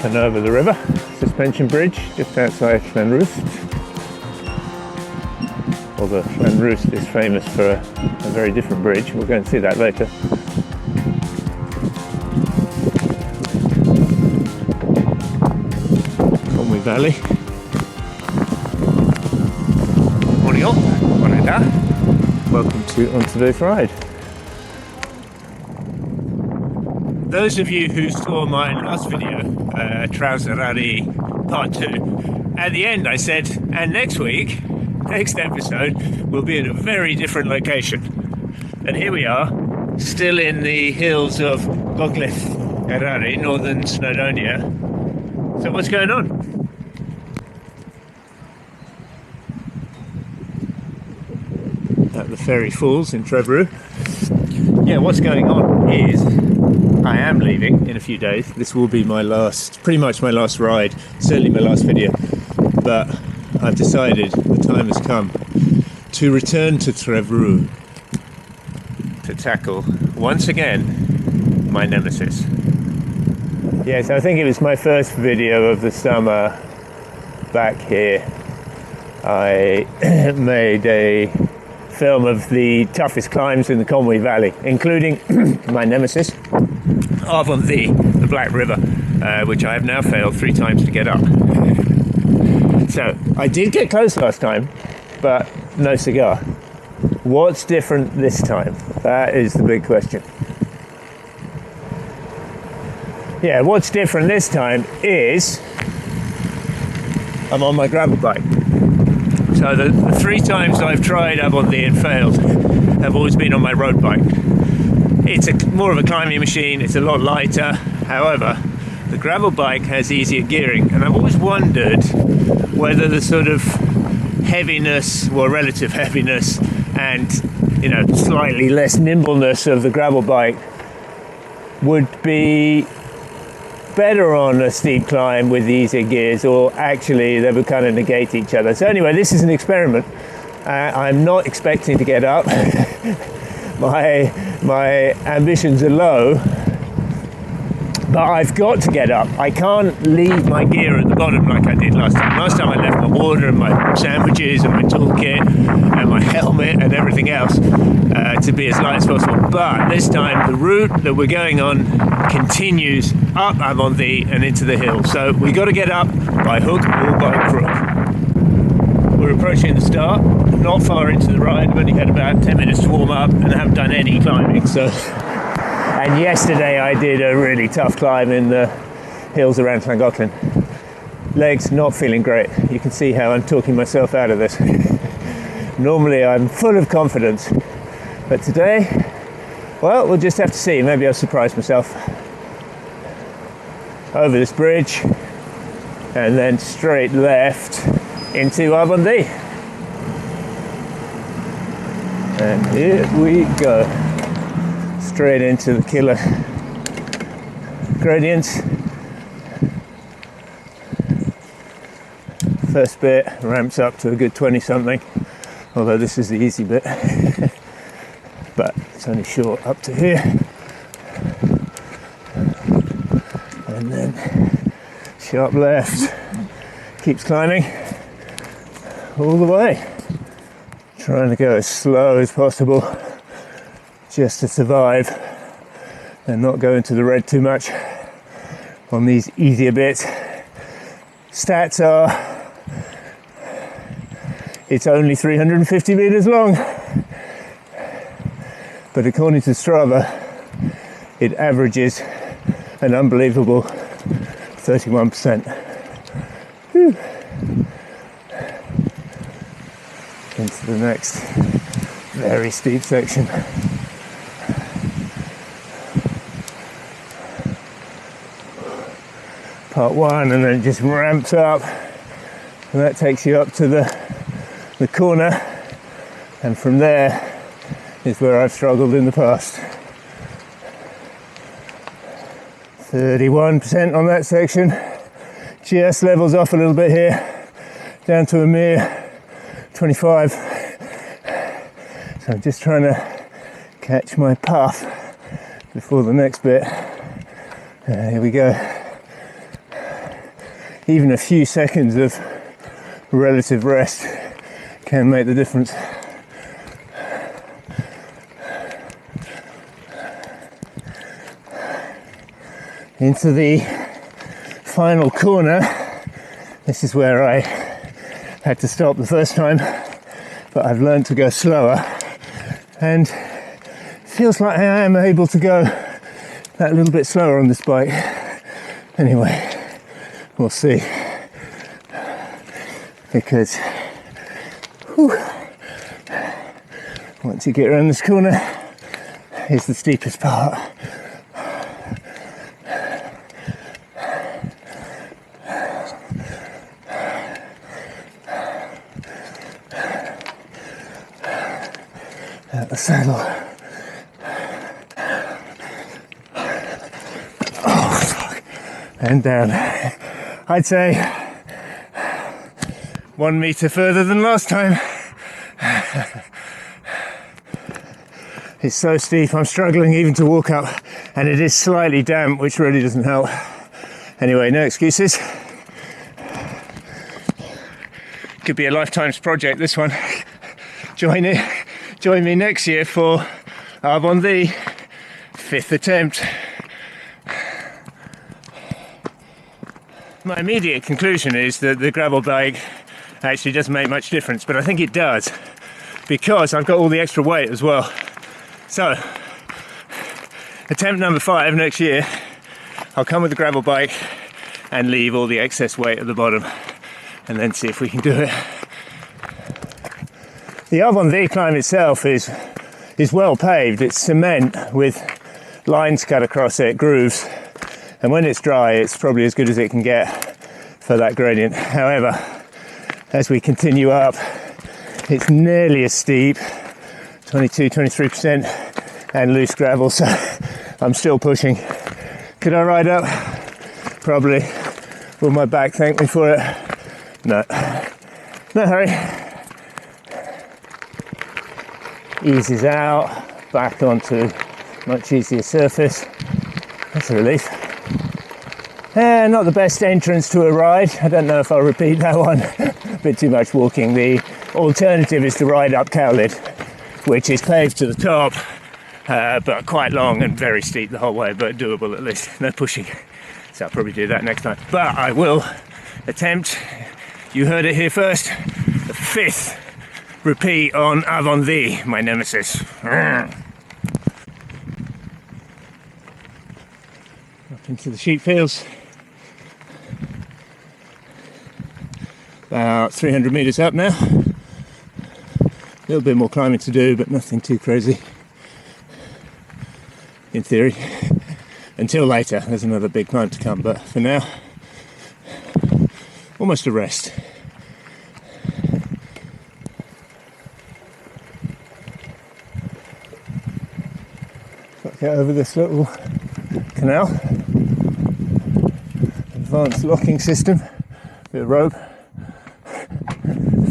and over the river. Suspension bridge just outside Llanrwst. Although Llanrwst is famous for a very different bridge. We'll go and see that later. Conwy Valley. Morning all. Morning da. Welcome to On Today's Ride. Those of you who saw my last video, Trouser Rally Part 2, at the end I said, and next episode, will be in a very different location. And here we are, still in the hills of Gogledd, northern Snowdonia. So what's going on? At the Ferry Falls in Trevorrow. Yeah, what's going on is I am leaving in a few days. This will be pretty much my last ride, certainly my last video. But I've decided the time has come to return to Trevorrow to tackle, once again, my nemesis. Yes, I think it was my first video of the summer back here. I made a film of the toughest climbs in the Conwy Valley, including my nemesis, Afon Ddu, the Black River, which I have now failed 3 times to get up. So I did get close last time, but no cigar. What's different this time? That is the big question. Yeah, what's different this time is I'm on my gravel bike. So the 3 times I've tried Afon Ddu and failed have always been on my road bike. It's more of a climbing machine, it's a lot lighter. However, the gravel bike has easier gearing, and I've always wondered whether the sort of heaviness, or relative heaviness, and slightly less nimbleness of the gravel bike would be better on a steep climb with the easier gears, or actually they would kind of negate each other. So anyway, this is an experiment. I'm not expecting to get up. my ambitions are low, but I've got to get up. I can't leave my gear at the bottom like I did last time. Last time I left my water and my sandwiches and my toolkit and my helmet and everything else to be as light as possible. But this time the route that we're going on continues up Afon Ddu and into the hills. So we got to get up by hook or by crook. We're approaching the start, not far into the ride. I've only had about 10 minutes to warm up and I haven't done any climbing. And yesterday I did a really tough climb in the hills around Llangollen. Legs not feeling great. You can see how I'm talking myself out of this. Normally I'm full of confidence, but today, well, we'll just have to see. Maybe I'll surprise myself. Over this bridge and then straight left into Afon Ddu. And here we go. Straight into the killer gradients. First bit ramps up to a good 20 something, although this is the easy bit. But it's only short up to here. And then sharp left, keeps climbing all the way, trying to go as slow as possible just to survive and not go into the red too much on these easier bits. Stats are it's only 350 meters long, but according to Strava it averages an unbelievable 31%. Whew. Into the next very steep section. Part 1, and then it just ramps up, and that takes you up to the corner, and from there is where I've struggled in the past. 31% on that section, just levels off a little bit here, down to a mere 25. So I'm just trying to catch my path before the next bit. Here we go. even a few seconds of relative rest can make the difference. Into the final corner. This is where I had to stop the first time, but I've learned to go slower, and feels like I am able to go that little bit slower on this bike. Anyway, we'll see, because once you get around this corner is the steepest part. At the saddle. Oh, fuck. And down. I'd say 1 meter further than last time. It's so steep, I'm struggling even to walk up, and it is slightly damp, which really doesn't help. Anyway, no excuses. Could be a lifetime's project, this one. Join me next year for Afon Ddu, 5th attempt. My immediate conclusion is that the gravel bike actually doesn't make much difference, but I think it does, because I've got all the extra weight as well. So, attempt number 5 next year, I'll come with the gravel bike and leave all the excess weight at the bottom, and then see if we can do it. The Afon Ddu climb itself is well paved. It's cement with lines cut across it, grooves, and when it's dry it's probably as good as it can get for that gradient. However, as we continue up, it's nearly as steep, 22-23%, and loose gravel, so I'm still pushing. Could I ride up? Probably. Will my back thank me for it? No. No hurry. Eases out, back onto much easier surface. That's a relief. Not the best entrance to a ride. I don't know if I'll repeat that one. A bit too much walking. The alternative is to ride up Cowlyd, which is paved to the top, but quite long and very steep the whole way, but doable at least. No pushing. So I'll probably do that next time. But I will attempt, you heard it here first, the 5th repeat on Afon Ddu, my nemesis. Up into the sheep fields. About 300 metres up now. A little bit more climbing to do, but nothing too crazy, in theory. Until later, there's another big climb to come, but for now, almost a rest. Get over this little canal, advanced locking system, bit of rope,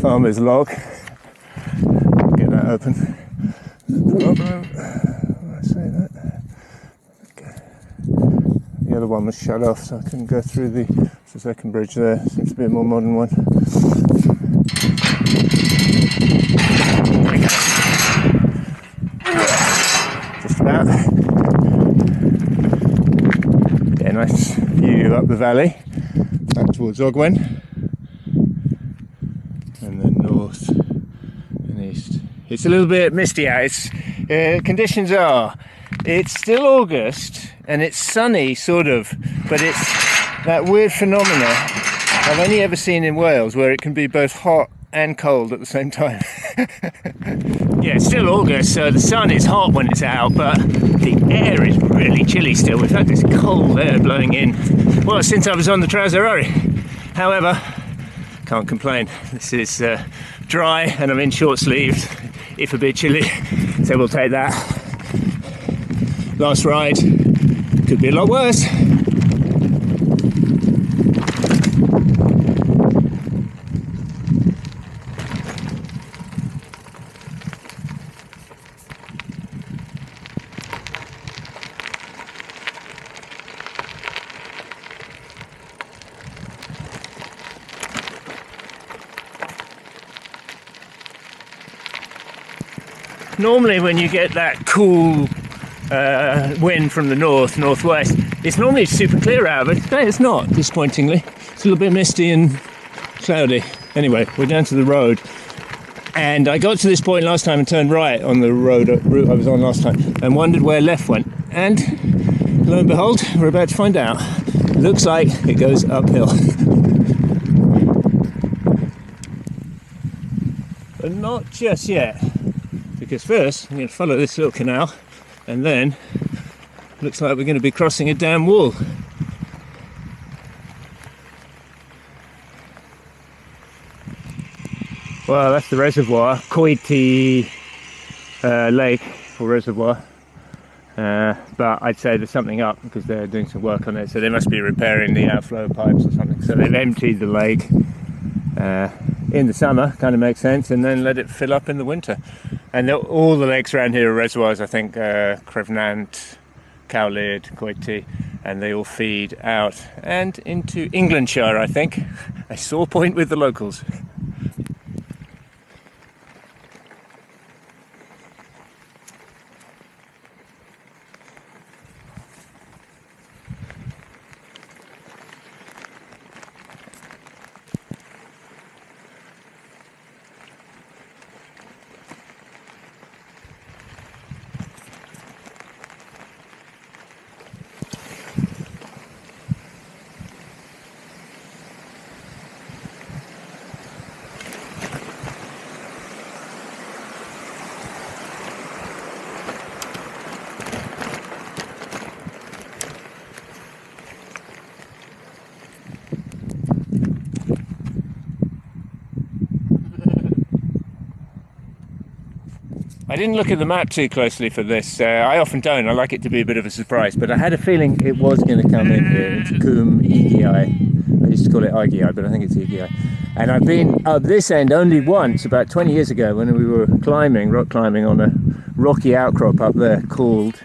farmer's log, get that open. No problem. I say that. Okay. The other one was shut off, so I couldn't go through the second bridge there. Seems to be a more modern one. There we go. Just about. Yeah, nice view up the valley, back towards Ogwen, and then north and east. It's a little bit misty out. Conditions it's still August and it's sunny, sort of, but it's that weird phenomena I've only ever seen in Wales, where it can be both hot and cold at the same time. Yeah, it's still August, so the sun is hot when it's out, but the air is really chilly still. We've had this cold air blowing in, well, since I was on the trouser hurry. However, can't complain. This is dry and I'm in short sleeves, if a bit chilly, so we'll take that. Last ride, could be a lot worse. normally when you get that cool wind from the northwest, it's normally super clear out, but today it's not, disappointingly. It's a little bit misty and cloudy. Anyway, we're down to the road, and I got to this point last time and turned right on the route I was on last time and wondered where left went, and lo and behold, we're about to find out. Looks like it goes uphill. But not just yet, because first I'm going to follow this little canal, and then looks like we're going to be crossing a dam wall. Well, that's the reservoir, Cowlyd Lake or reservoir, but I'd say there's something up because they're doing some work on it, so they must be repairing the outflow pipes or something. So they've emptied the lake in the summer, kind of makes sense, and then let it fill up in the winter. And all the lakes around here are reservoirs, I think, Crefnant, Cowlyd, Coed, and they all feed out and into Englandshire, I think. A sore point with the locals. I didn't look at the map too closely for this. I often don't. I like it to be a bit of a surprise, but I had a feeling it was going to come in here into Coombe Egi. I used to call it Igi, but I think it's Egi. And I've been up this end only once, about 20 years ago, when we were climbing, rock climbing on a rocky outcrop up there called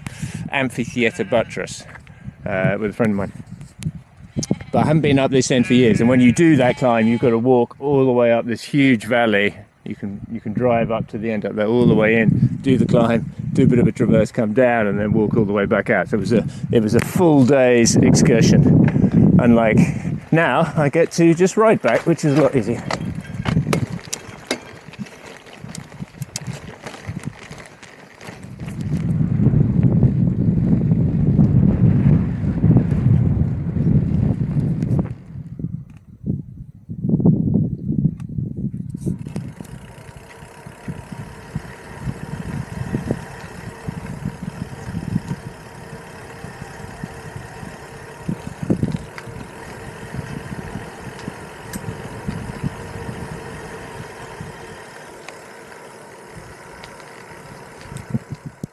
Amphitheatre Buttress with a friend of mine. But I haven't been up this end for years, and when you do that climb, you've got to walk all the way up this huge valley. You can drive up to the end up there, all the way in, do the climb, do a bit of a traverse, come down, and then walk all the way back out. So it was a full day's excursion. Unlike now, I get to just ride back, which is a lot easier.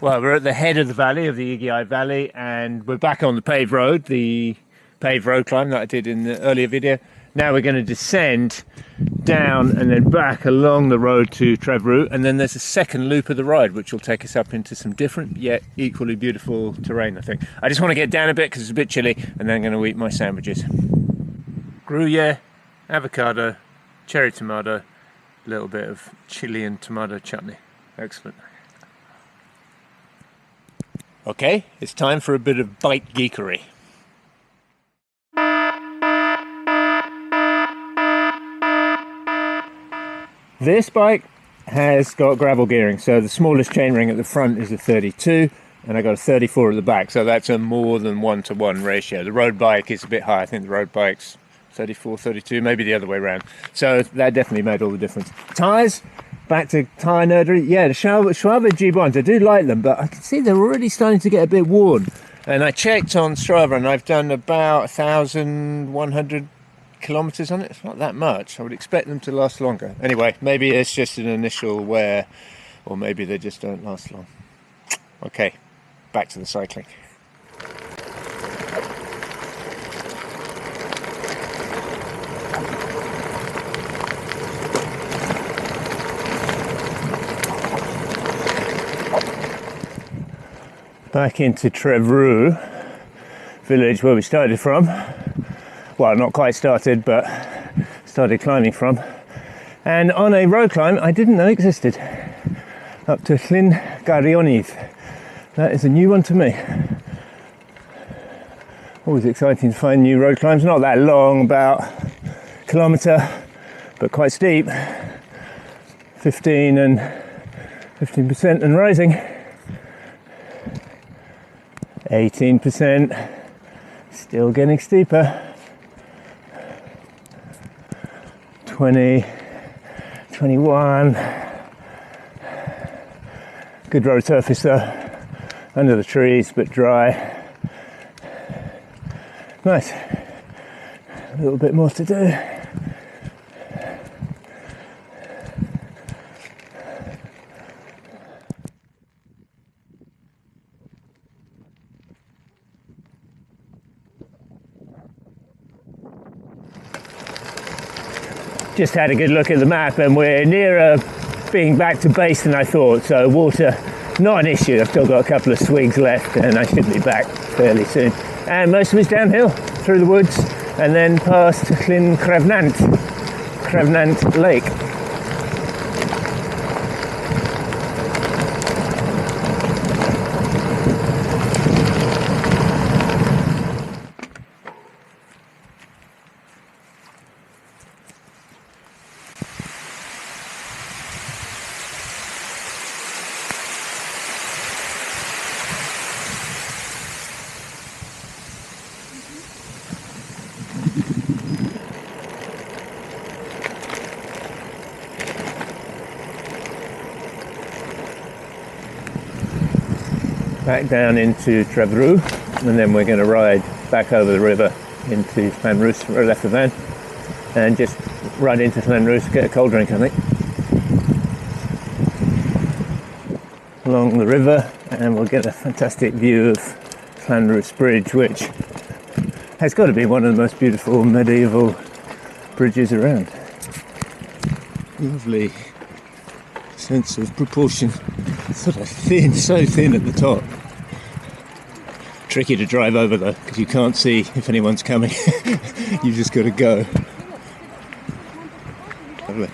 Well, we're at the head of the valley, of the Igi Valley, and we're back on the paved road climb that I did in the earlier video. Now we're going to descend down and then back along the road to Trevorroot, and then there's a second loop of the ride which will take us up into some different yet equally beautiful terrain, I think. I just want to get down a bit because it's a bit chilly, and then I'm going to eat my sandwiches. Gruyere, avocado, cherry tomato, a little bit of chili and tomato chutney. Excellent. Okay, it's time for a bit of bike geekery. This bike has got gravel gearing, so the smallest chainring at the front is a 32, and I got a 34 at the back, so that's a more than 1-to-1 ratio. The road bike is a bit higher. I think the road bike's 34, 32, maybe the other way around. So that definitely made all the difference. Tyres, back to tyre nerdery. Yeah, the Schwalbe G1s, I do like them, but I can see they're already starting to get a bit worn. And I checked on Strava, and I've done about 1,100 kilometers on it. It's not that much. I would expect them to last longer. Anyway, maybe it's just an initial wear, or maybe they just don't last long. Okay, back to the cycling. Back into Trevorroot village, where we started from. Well, not quite started, but started climbing from. And on a road climb I didn't know existed. up to Llyn Garionedd. That is a new one to me. Always exciting to find new road climbs. Not that long, about a kilometre, but quite steep. 15% and rising. 18%, still getting steeper. 20, 21. Good road surface though, under the trees, but dry. Nice. A little bit more to do. Just had a good look at the map and we're nearer being back to base than I thought, so water not an issue. I've still got a couple of swigs left and I should be back fairly soon. And most of it's downhill through the woods and then past Llyn Crefnant Lake. Back down into Trebriw, and then we're going to ride back over the river into Llanrwst, or left the van, and just ride into Llanrwst, get a cold drink, I think. Along the river, and we'll get a fantastic view of Llanrwst Bridge, which has got to be one of the most beautiful medieval bridges around. Lovely sense of proportion. Sort of thin, so thin at the top. Tricky to drive over though, because you can't see if anyone's coming. You've just got to go. Lovely.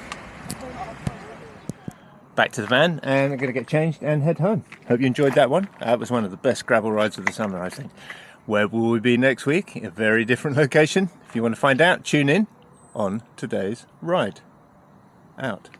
Back to the van, and I'm going to get changed and head home. Hope you enjoyed that one. That was one of the best gravel rides of the summer, I think. Where will we be next week? A very different location. If you want to find out, tune in on today's ride. Out.